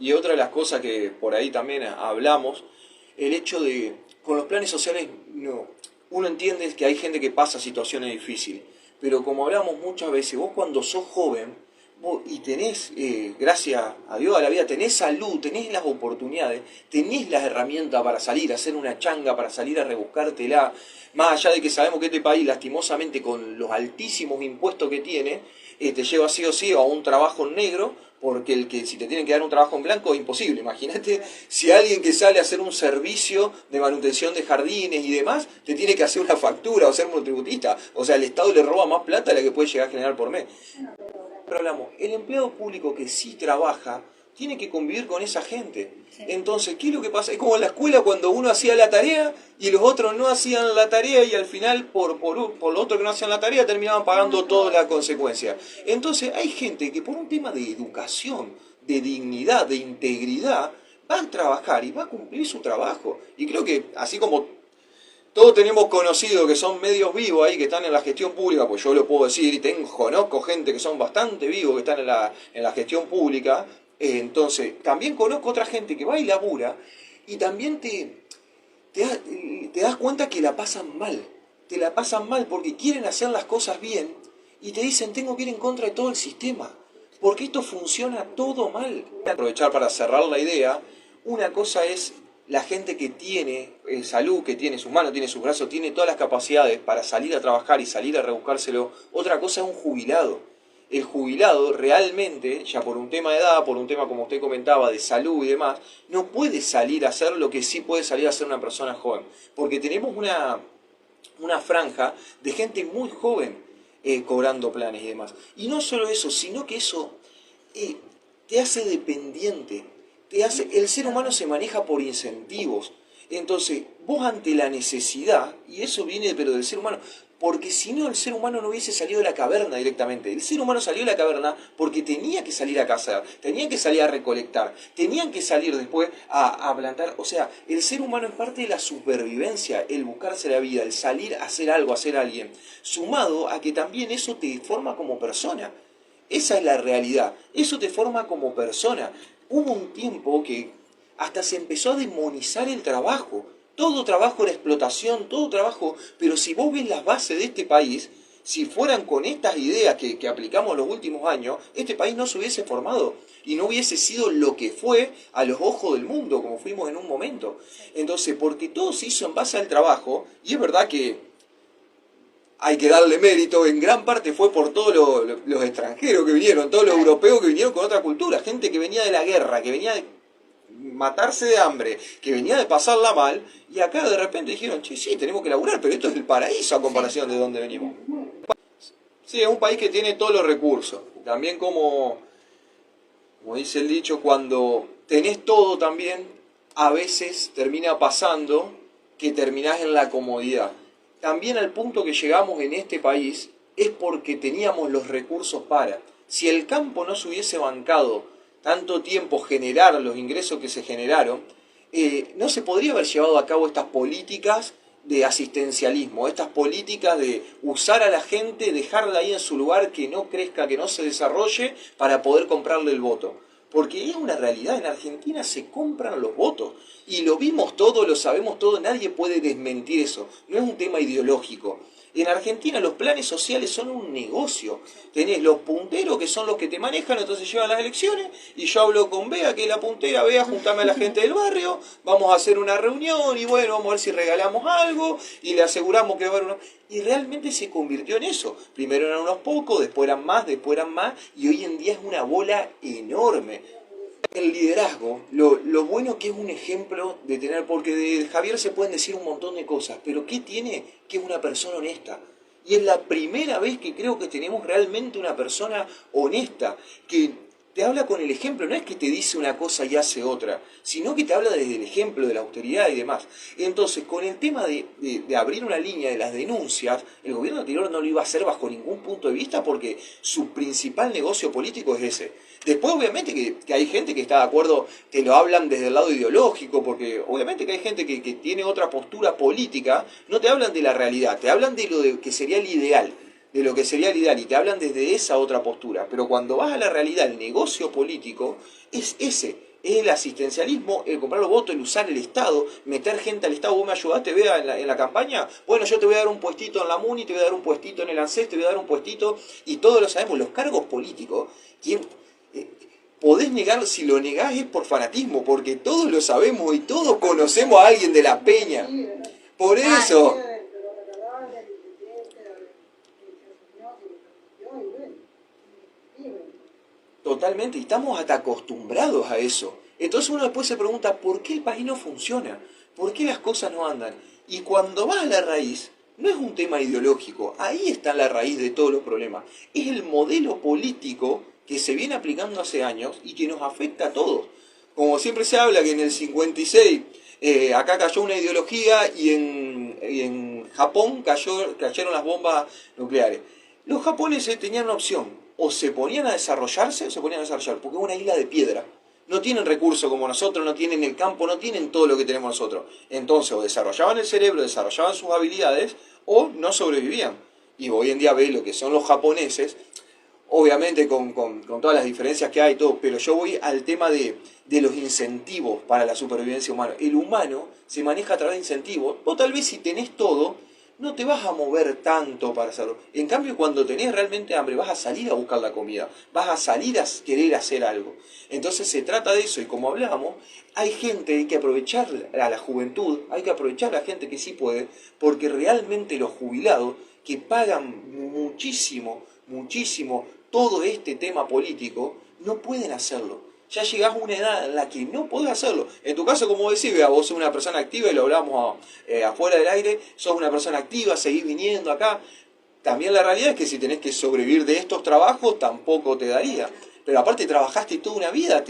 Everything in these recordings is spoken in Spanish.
Y otra de las cosas que por ahí también hablamos, el hecho de, con los planes sociales, no, uno entiende que hay gente que pasa situaciones difíciles, pero como hablamos muchas veces, vos cuando sos joven y tenés, gracias a Dios, a la vida, tenés salud, tenés las oportunidades, tenés las herramientas para salir a hacer una changa, para salir a rebuscártela, más allá de que sabemos que este país, lastimosamente, con los altísimos impuestos que tiene, te lleva sí o sí a un trabajo en negro, porque el que si te tienen que dar un trabajo en blanco es imposible. Imagínate si alguien que sale a hacer un servicio de manutención de jardines y demás, te tiene que hacer una factura o ser monotributista. O sea, el Estado le roba más plata de la que puede llegar a generar por mes. Pero hablamos, el empleado público que sí trabaja, tiene que convivir con esa gente. Sí. Entonces, ¿qué es lo que pasa? Es como en la escuela cuando uno hacía la tarea y los otros no hacían la tarea y al final por los otros que no hacían la tarea terminaban pagando toda la consecuencia. Entonces, hay gente que por un tema de educación, de dignidad, de integridad, va a trabajar y va a cumplir su trabajo. Y creo que así como todos tenemos conocidos que son medios vivos ahí, que están en la gestión pública, pues yo lo puedo decir, y conozco gente que son bastante vivos, que están en la gestión pública, entonces también conozco otra gente que va y labura, y también te das cuenta que la pasan mal, te la pasan mal porque quieren hacer las cosas bien, y te dicen tengo que ir en contra de todo el sistema, porque esto funciona todo mal. Voy a aprovechar para cerrar la idea, una cosa es la gente que tiene salud, que tiene sus manos, tiene sus brazos, tiene todas las capacidades para salir a trabajar y salir a rebuscárselo. Otra cosa es un jubilado. El jubilado realmente, ya por un tema de edad, por un tema como usted comentaba, de salud y demás, no puede salir a hacer lo que sí puede salir a hacer una persona joven. Porque tenemos una franja de gente muy joven cobrando planes y demás. Y no solo eso, sino que eso te hace dependiente. El ser humano se maneja por incentivos. Entonces, vos ante la necesidad, y eso viene pero del ser humano, porque si no el ser humano no hubiese salido de la caverna directamente. El ser humano salió de la caverna porque tenía que salir a cazar, tenía que salir a recolectar, tenían que salir después a plantar. O sea, el ser humano es parte de la supervivencia, el buscarse la vida, el salir a hacer algo, a ser alguien, sumado a que también eso te forma como persona. Esa es la realidad, eso te forma como persona. Hubo un tiempo que hasta se empezó a demonizar el trabajo. Todo trabajo era explotación, todo trabajo. Pero si vos ves las bases de este país, si fueran con estas ideas que aplicamos los últimos años, este país no se hubiese formado y no hubiese sido lo que fue a los ojos del mundo, como fuimos en un momento. Entonces, porque todo se hizo en base al trabajo, y es verdad que hay que darle mérito, en gran parte fue por todos los extranjeros que vinieron, todos los europeos que vinieron con otra cultura, gente que venía de la guerra, que venía de matarse de hambre, que venía de pasarla mal, y acá de repente dijeron, che, sí, tenemos que laburar, pero esto es el paraíso a comparación de donde venimos. Sí, es un país que tiene todos los recursos. También como dice el dicho, cuando tenés todo también, a veces termina pasando que terminás en la comodidad. También al punto que llegamos en este país es porque teníamos los recursos para. Si el campo no se hubiese bancado tanto tiempo generar los ingresos que se generaron, no se podría haber llevado a cabo estas políticas de asistencialismo, estas políticas de usar a la gente, dejarla ahí en su lugar, que no crezca, que no se desarrolle, para poder comprarle el voto. Porque es una realidad, en Argentina se compran los votos. Y lo vimos todo, lo sabemos todo, nadie puede desmentir eso. No es un tema ideológico. En Argentina los planes sociales son un negocio. Tenés los punteros que son los que te manejan, entonces llevan las elecciones, y yo hablo con Bea, que es la puntera. Bea, juntame a la gente del barrio, vamos a hacer una reunión, y bueno, vamos a ver si regalamos algo, y le aseguramos que va a haber uno. Y realmente se convirtió en eso. Primero eran unos pocos, después eran más, y hoy en día es una bola enorme. El liderazgo, lo bueno que es un ejemplo de tener, porque de Javier se pueden decir un montón de cosas, pero ¿qué tiene? Que es una persona honesta. Y es la primera vez que creo que tenemos realmente una persona honesta, que te habla con el ejemplo, no es que te dice una cosa y hace otra, sino que te habla desde el ejemplo, de la austeridad y demás. Entonces, con el tema de abrir una línea de las denuncias, el gobierno anterior no lo iba a hacer bajo ningún punto de vista, porque su principal negocio político es ese. Después, obviamente, que hay gente que está de acuerdo, te lo hablan desde el lado ideológico, porque obviamente que hay gente que tiene otra postura política, no te hablan de la realidad, te hablan de que sería el ideal, de lo que sería el ideal, y te hablan desde esa otra postura. Pero cuando vas a la realidad, el negocio político es ese. el asistencialismo, el comprar los votos, el usar el Estado, meter gente al Estado. Vos me ayudaste, vea, en la campaña, bueno, yo te voy a dar un puestito en la MUNI, te voy a dar un puestito en el ANSES, te voy a dar un puestito, y todos lo sabemos, los cargos políticos, ¿quién? Podés negar, si lo negás es por fanatismo, porque todos lo sabemos y todos conocemos a alguien de la peña. Por eso. Totalmente, y estamos hasta acostumbrados a eso. Entonces uno después se pregunta, ¿por qué el país no funciona? ¿Por qué las cosas no andan? Y cuando vas a la raíz, no es un tema ideológico, ahí está la raíz de todos los problemas. Es el modelo político que se viene aplicando hace años y que nos afecta a todos. Como siempre se habla que en el 56 acá cayó una ideología y en Japón cayeron las bombas nucleares. Los japoneses tenían una opción, o se ponían a desarrollarse o se ponían a desarrollar, porque es una isla de piedra. No tienen recursos como nosotros, no tienen el campo, no tienen todo lo que tenemos nosotros. Entonces, o desarrollaban el cerebro, desarrollaban sus habilidades, o no sobrevivían. Y hoy en día ves lo que son los japoneses, obviamente con todas las diferencias que hay y todo, pero yo voy al tema de los incentivos para la supervivencia humana. El humano se maneja a través de incentivos. Vos tal vez si tenés todo, no te vas a mover tanto para hacerlo. En cambio, cuando tenés realmente hambre, vas a salir a buscar la comida, vas a salir a querer hacer algo. Entonces se trata de eso, y como hablábamos, hay gente, hay que aprovechar a la juventud, hay que aprovechar a la gente que sí puede, porque realmente los jubilados, que pagan muchísimo, muchísimo todo este tema político, no pueden hacerlo. Ya llegás a una edad en la que no podés hacerlo. En tu caso, como decís, vea, vos sos una persona activa y lo hablamos afuera del aire, sos una persona activa, seguís viniendo acá. También la realidad es que si tenés que sobrevivir de estos trabajos, tampoco te daría. Pero aparte trabajaste toda una vida,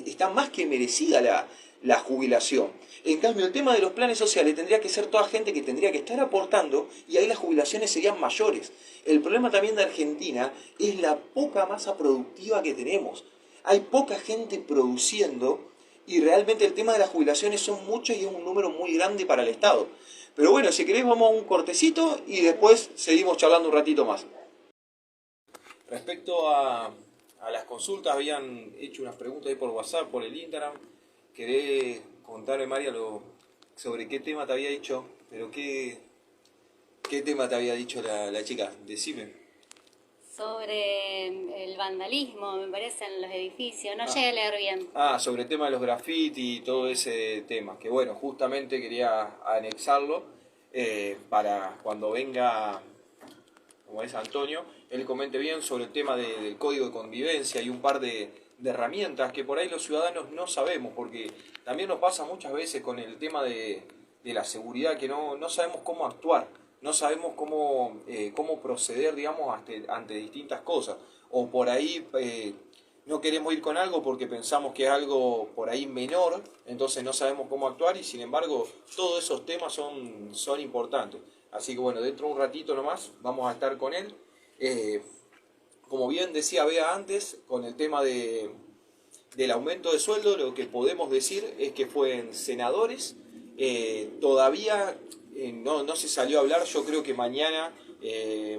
está más que merecida la jubilación. En cambio, el tema de los planes sociales tendría que ser toda gente que tendría que estar aportando y ahí las jubilaciones serían mayores. El problema también de Argentina es la poca masa productiva que tenemos. Hay poca gente produciendo y realmente el tema de las jubilaciones son muchos y es un número muy grande para el Estado. Pero bueno, si querés vamos a un cortecito y después seguimos charlando un ratito más. Respecto a las consultas, habían hecho unas preguntas ahí por WhatsApp, por el Instagram. ¿Querés contarme, María, sobre qué tema te había dicho? Pero ¿qué tema te había dicho la chica? Decime. Sobre el vandalismo, me parece, en los edificios. No llegué a leer bien. Sobre el tema de los graffiti y todo ese tema. Que bueno, justamente quería anexarlo para cuando venga, como es Antonio, él comente bien sobre el tema del código de convivencia y un par de herramientas que por ahí los ciudadanos no sabemos, porque también nos pasa muchas veces con el tema de la seguridad que no sabemos cómo actuar, no sabemos cómo proceder, digamos, ante distintas cosas, o por ahí no queremos ir con algo porque pensamos que es algo por ahí menor, entonces no sabemos cómo actuar y sin embargo todos esos temas son importantes. Así que bueno, dentro de un ratito nomás vamos a estar con él. Como bien decía Bea antes, con el tema del aumento de sueldo, lo que podemos decir es que fue en senadores. Todavía no se salió a hablar. Yo creo que mañana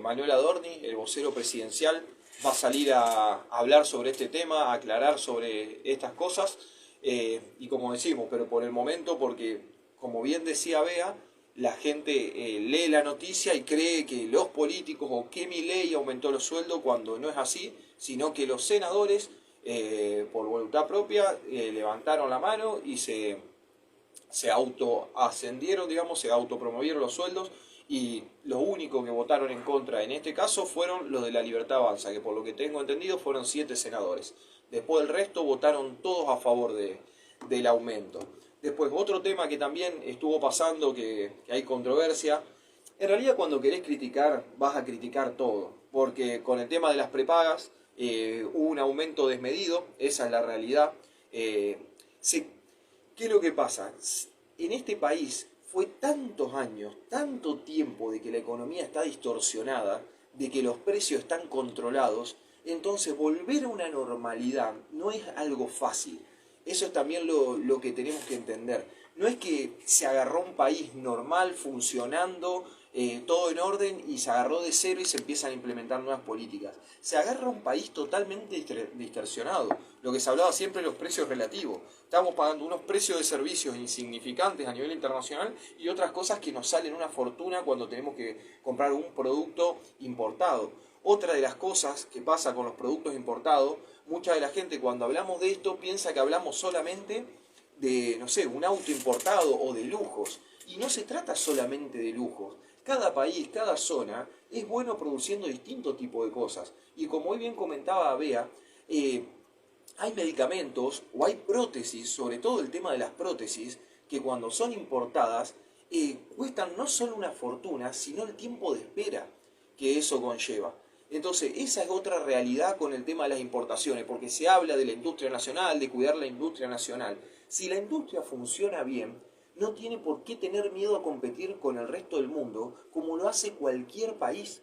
Manuel Adorni, el vocero presidencial, va a salir a hablar sobre este tema, a aclarar sobre estas cosas. Y como decimos, pero por el momento, porque como bien decía Bea, la gente lee la noticia y cree que los políticos o que Milei aumentó los sueldos cuando no es así, sino que los senadores, por voluntad propia, levantaron la mano y se autoascendieron, digamos, se autopromovieron los sueldos y los únicos que votaron en contra en este caso fueron los de La Libertad Avanza, que por lo que tengo entendido fueron 7 senadores. Después el resto votaron todos a favor del aumento. Después, otro tema que también estuvo pasando, que hay controversia. En realidad, cuando querés criticar, vas a criticar todo. Porque con el tema de las prepagas, hubo un aumento desmedido, esa es la realidad. ¿Qué es lo que pasa? En este país fue tantos años, tanto tiempo de que la economía está distorsionada, de que los precios están controlados, entonces volver a una normalidad no es algo fácil. Eso es también lo que tenemos que entender. No es que se agarró un país normal, funcionando, todo en orden, y se agarró de cero y se empiezan a implementar nuevas políticas. Se agarra un país totalmente distorsionado. lo que se hablaba siempre de los precios relativos. Estamos pagando unos precios de servicios insignificantes a nivel internacional y otras cosas que nos salen una fortuna cuando tenemos que comprar un producto importado. Otra de las cosas que pasa con los productos importados, mucha de la gente cuando hablamos de esto piensa que hablamos solamente de, no sé, un auto importado o de lujos. Y no se trata solamente de lujos. Cada país, cada zona es bueno produciendo distintos tipos de cosas. Y como hoy bien comentaba Bea, hay medicamentos o hay prótesis, sobre todo el tema de las prótesis, que cuando son importadas cuestan no solo una fortuna, sino el tiempo de espera que eso conlleva. Entonces, esa es otra realidad con el tema de las importaciones, porque se habla de la industria nacional, de cuidar la industria nacional. Si la industria funciona bien, no tiene por qué tener miedo a competir con el resto del mundo, como lo hace cualquier país,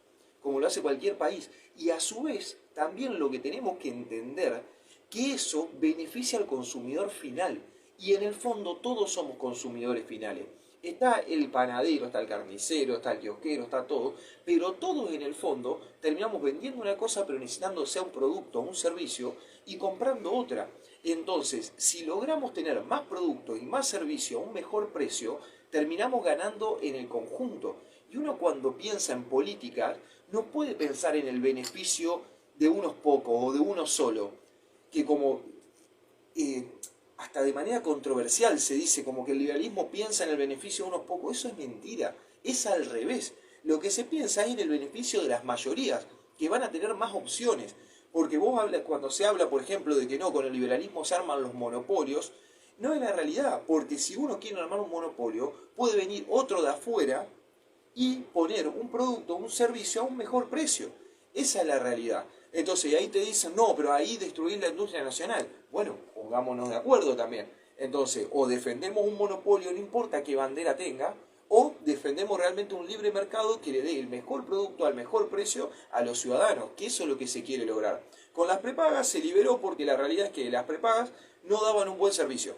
Y a su vez, también lo que tenemos que entender, que eso beneficia al consumidor final. Y en el fondo todos somos consumidores finales. Está el panadero, está el carnicero, está el kiosquero, está todo, pero todos en el fondo terminamos vendiendo una cosa pero necesitando sea un producto o un servicio y comprando otra. Entonces, si logramos tener más productos y más servicio a un mejor precio, terminamos ganando en el conjunto. Y uno cuando piensa en política no puede pensar en el beneficio de unos pocos o de uno solo, que como hasta de manera controversial se dice como que el liberalismo piensa en el beneficio de unos pocos. Eso es mentira, es al revés. Lo que se piensa es en el beneficio de las mayorías, que van a tener más opciones. Porque vos hablas, cuando se habla, por ejemplo, de que no, con el liberalismo se arman los monopolios, no es la realidad, porque si uno quiere armar un monopolio, puede venir otro de afuera y poner un producto, un servicio a un mejor precio. Esa es la realidad. Entonces ahí te dicen, no, pero ahí destruir la industria nacional. Bueno, pongámonos de acuerdo también. Entonces, o defendemos un monopolio, no importa qué bandera tenga, o defendemos realmente un libre mercado que le dé el mejor producto al mejor precio a los ciudadanos, que eso es lo que se quiere lograr. Con las prepagas se liberó porque la realidad es que las prepagas no daban un buen servicio.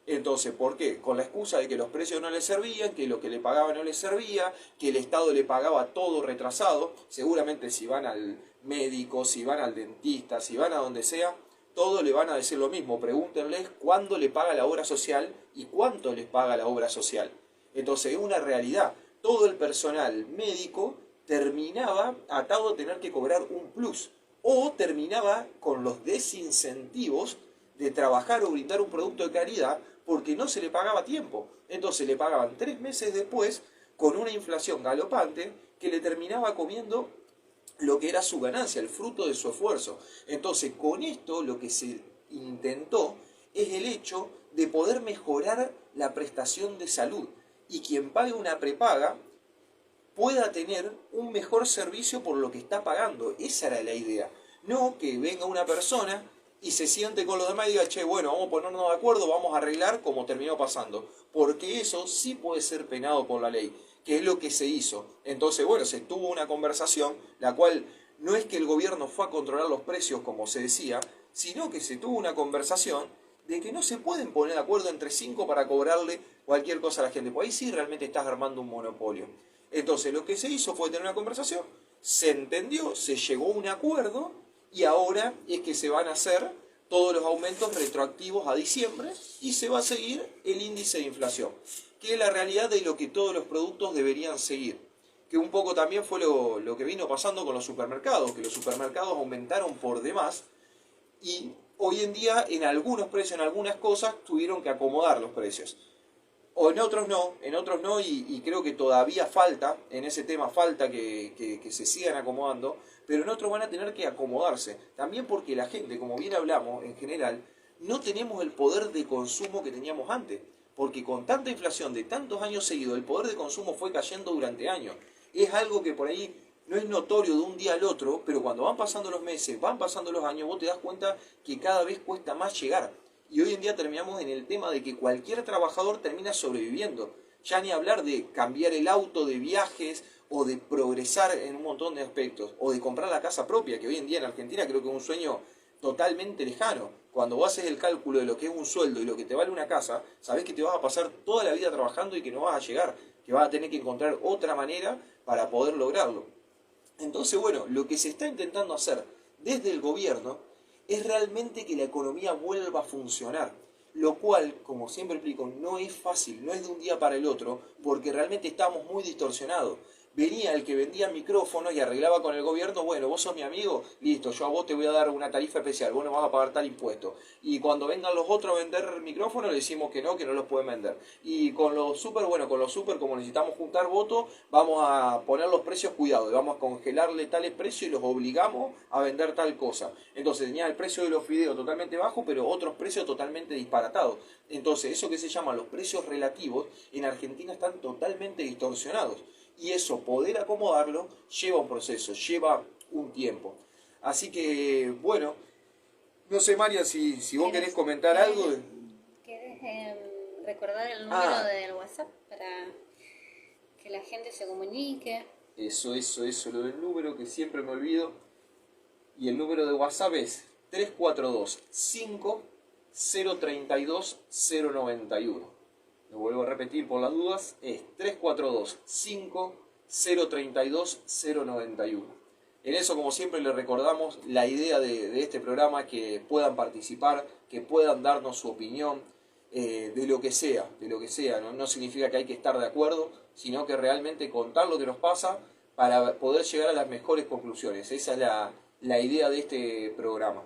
Entonces, ¿por qué? Con la excusa de que los precios no les servían, que lo que le pagaban no les servía, que el Estado le pagaba todo retrasado. Seguramente si van al médico, si van al dentista, si van a donde sea, todos le van a decir lo mismo. Pregúntenles cuándo le paga la obra social y cuánto les paga la obra social. Entonces, es una realidad. Todo el personal médico terminaba atado a tener que cobrar un plus o terminaba con los desincentivos de trabajar o brindar un producto de calidad porque no se le pagaba a tiempo. Entonces le pagaban 3 meses después con una inflación galopante que le terminaba comiendo lo que era su ganancia, el fruto de su esfuerzo. Entonces con esto lo que se intentó es el hecho de poder mejorar la prestación de salud y quien pague una prepaga pueda tener un mejor servicio por lo que está pagando. Esa era la idea. No que venga una persona y se siente con los demás y diga, che, bueno, vamos a ponernos de acuerdo, vamos a arreglar como terminó pasando. Porque eso sí puede ser penado por la ley, que es lo que se hizo. Entonces, bueno, se tuvo una conversación, la cual no es que el gobierno fue a controlar los precios como se decía, sino que se tuvo una conversación de que no se pueden poner de acuerdo entre 5 para cobrarle cualquier cosa a la gente. Pues ahí sí realmente estás armando un monopolio. Entonces, lo que se hizo fue tener una conversación, se entendió, se llegó a un acuerdo, y ahora es que se van a hacer todos los aumentos retroactivos a diciembre y se va a seguir el índice de inflación, que es la realidad de lo que todos los productos deberían seguir. Que un poco también fue lo que vino pasando con los supermercados, que los supermercados aumentaron por demás y hoy en día en algunos precios, en algunas cosas, tuvieron que acomodar los precios. O en otros no, y creo que todavía falta, en ese tema falta que se sigan acomodando, pero en otros van a tener que acomodarse. También porque la gente, como bien hablamos en general, no tenemos el poder de consumo que teníamos antes. Porque con tanta inflación de tantos años seguidos, el poder de consumo fue cayendo durante años. Es algo que por ahí no es notorio de un día al otro, pero cuando van pasando los meses, van pasando los años, vos te das cuenta que cada vez cuesta más llegar. Y hoy en día terminamos en el tema de que cualquier trabajador termina sobreviviendo. Ya ni hablar de cambiar el auto, de viajes o de progresar en un montón de aspectos. O de comprar la casa propia, que hoy en día en Argentina creo que es un sueño totalmente lejano. Cuando vos haces el cálculo de lo que es un sueldo y lo que te vale una casa, sabés que te vas a pasar toda la vida trabajando y que no vas a llegar. Que vas a tener que encontrar otra manera para poder lograrlo. Entonces, bueno, lo que se está intentando hacer desde el gobierno es realmente que la economía vuelva a funcionar. Lo cual, como siempre explico, no es fácil, no es de un día para el otro, porque realmente estamos muy distorsionados. Venía el que vendía micrófonos y arreglaba con el gobierno, bueno, vos sos mi amigo, listo, yo a vos te voy a dar una tarifa especial, vos no vas a pagar tal impuesto. Y cuando vengan los otros a vender micrófonos, le decimos que no los pueden vender. Y con los super, bueno, con los super, como necesitamos juntar votos, vamos a poner los precios cuidados, vamos a congelarle tales precios y los obligamos a vender tal cosa. Entonces tenía el precio de los fideos totalmente bajo, pero otros precios totalmente disparatados. Entonces, eso que se llama los precios relativos, en Argentina están totalmente distorsionados. Y eso, poder acomodarlo, lleva un proceso, lleva un tiempo. Así que, bueno, no sé, María, si vos querés comentar algo. ¿Querés recordar el número del WhatsApp para que la gente se comunique? Eso, lo del número que siempre me olvido. Y el número de WhatsApp es 342-5032-091. Lo vuelvo a repetir por las dudas, es 342-5032-091. En eso, como siempre, les recordamos la idea de este programa, que puedan participar, que puedan darnos su opinión, de lo que sea, ¿no? No significa que hay que estar de acuerdo, sino que realmente contar lo que nos pasa para poder llegar a las mejores conclusiones. Esa es la idea de este programa.